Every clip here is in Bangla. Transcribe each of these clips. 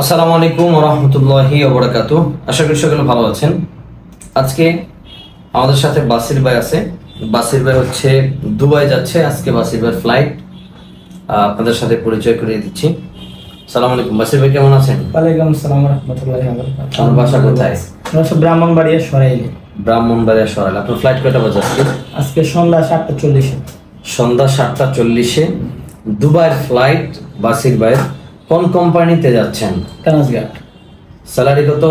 আসসালামু আলাইকুম ওয়া রাহমাতুল্লাহি ওয়া বারাকাতুহু। আশা করি সকলে ভালো আছেন। আজকে আমাদের সাথে বাসির ভাই আছে। বাসির ভাই হচ্ছে দুবাই যাচ্ছে। আজকে বাসির ভাই ফ্লাইট, আপনাদের সাথে পরিচয় করিয়ে দিচ্ছি। আসসালামু আলাইকুম বাসির ভাই, কেমন আছেন? ওয়ালাইকুম আসসালাম ওয়া রাহমাতুল্লাহি ওয়া বারাকাতুহু। আপনার বাসা কোথায়? বাসা ব্রাহ্মণবাড়িয়া সরাইলে। ব্রাহ্মণবাড়িয়া সরাইল। আপনার ফ্লাইট কয়টা বাজে আজকে? আজকে সন্ধ্যা 7:40-এ। সন্ধ্যা 7:40-এ দুবাইয়ের ফ্লাইট। বাসির ভাই কোন কোম্পানিতে যাচ্ছেন? ট্রান্সগার্ড। স্যালারি কত?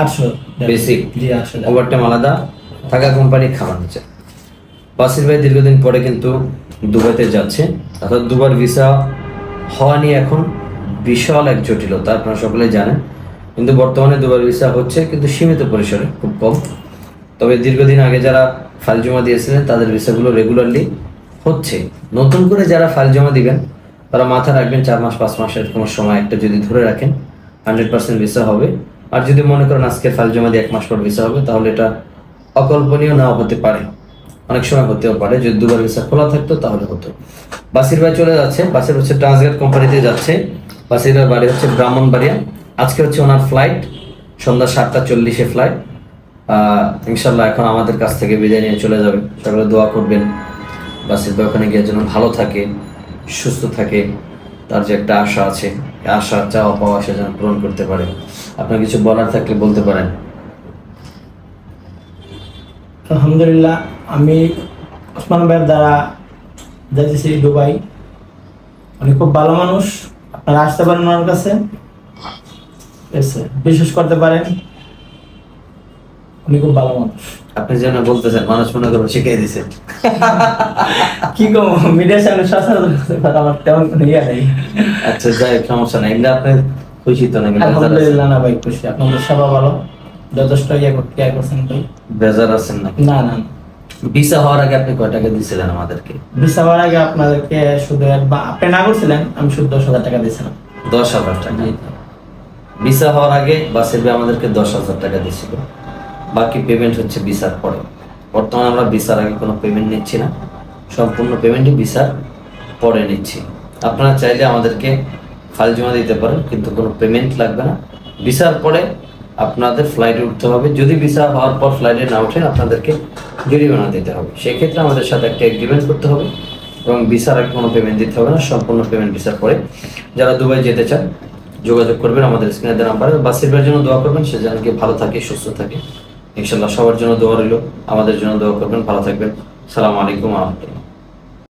800 বেসিক। জি 800। ওভারটাইম আলাদা, থাকা কোম্পানি, খাবার নিচ্ছে। বাসির ভাই দীর্ঘদিন পরে কিন্তু দুবাইতে যাচ্ছে। অর্থাৎ দুবার ভিসা হওয়া নিয়ে এখন বিশাল এক জটিলতা, আপনারা সকলে জানেন। কিন্তু বর্তমানে দুবার ভিসা হচ্ছে, কিন্তু সীমিত পরিসরে, খুব কম। তবে দীর্ঘদিন আগে যারা ফাইল জমা দিয়েছিলেন তাদের ভিসাগুলো রেগুলারলি হচ্ছে। নতুন করে যারা ফাইল জমা দিবেন তারা মাথা রাখবেন 4 মাস 5 মাসের কোনো সময় একটা যদি ধরে রাখেন 100% ভিসা হবে। আর যদি মনে করেন আজকে ফাইল জমা দিয়ে 1 মাস পর ভিসা হবে, তাহলে এটা অকল্পনীয় নাও হতে পারে, অনেক সময় হতেও পারে। যদি দুবার ভিসা খোলা থাকতো তাহলে হতো। বাসির ভাই চলে যাচ্ছে। বাসির হচ্ছে ট্রান্সগার্ড কোম্পানিতে যাচ্ছে। বাসির ভাই বাড়ি হচ্ছে ব্রাহ্মণবাড়িয়া। আজকে হচ্ছে ওনার ফ্লাইট, সন্ধ্যা 7:40-এ ফ্লাইট। ইনশাল্লাহ এখন আমাদের কাছ থেকে বিদায় নিয়ে চলে যাবে। সকলে দোয়া করবেন বাসির ভাই ওখানে গিয়ে যেন ভালো থাকে, সুস্থ থাকে। তার যে একটা আশা আছে, আশা চাওয়া পাওয়া সে যেন পূরণ করতে পারে। আপনার কিছু বলার থাকলে বলতে পারেন। আলহামদুলিল্লাহ, আমি ওসমান ভাইয়ের দ্বারা যাইতেছি দুবাই। উনি খুব ভালো মানুষ, আপনারা আসতে পারেন ওনার কাছে, বিশেষ করতে পারেন। উনি খুব ভালো মানুষ। আপনি যেন বলতেছেন মানুষ মনে করবো শিখিয়ে দিচ্ছেন। কি কম মিডিয়ার সামনে সচরাচর আমার তেমন কোনো ইয়া নেই। আচ্ছা যাই হোক, সমস্যা নাই। এমনি আপনি খুশি তো নাকি? আলহামদুলিল্লাহ না ভাই, খুশি। আপনাদের সেবা ভালো, যথেষ্ট ইয়া করছেন ভাই। বেজার আছেন নাকি? না না, ভিসা হওয়ার আগে আপনি কয় টাকা দিয়েছিলেন আমাদেরকে? ভিসা হওয়ার আগে আপনাদেরকে শুধু আপনি না করছিলেন, আমি শুধু 10,000 টাকা দিয়েছিলাম। 10,000 টাকা। ভিসা হওয়ার আগে বাসের ভাই আমাদেরকে 10,000 টাকা দিয়েছিল। বাকি পেমেন্ট হচ্ছে ভিসার পরে। বর্তমানে আমরা ভিসার আগে কোনো পেমেন্ট নিচ্ছি না, সম্পূর্ণ পেমেন্টই ভিসার পরে নিচ্ছি। আপনারা চাইলে আমাদেরকে ফাইল জমা দিতে পারেন, কিন্তু কোনো পেমেন্ট লাগবে না। ভিসার পরে আপনাদের ফ্লাইটে উঠতে হবে। যদি ভিসা হওয়ার পর ফ্লাইটে না ওঠেন আপনাদেরকে জরিমানা দিতে হবে। সেক্ষেত্রে আমাদের সাথে একটা এগ্রিমেন্ট করতে হবে এবং ভিসার আগে কোনো পেমেন্ট দিতে হবে না, সম্পূর্ণ পেমেন্ট ভিসার পরে। যারা দুবাই যেতে চান যোগাযোগ করবেন আমাদের স্ক্রিনে দেওয়া নাম্বারে। বাসির ভাইয়ের জন্য দোয়া করবেন, সে যেন ভালো থাকে, সুস্থ থাকে। ইনশাল্লাহ সবার জন্য দোয়া রইল, আমাদের জন্য দোয়া করবেন। ভালো থাকবেন। আসসালামু আলাইকুম ওয়া রাহমাতুল্লাহ।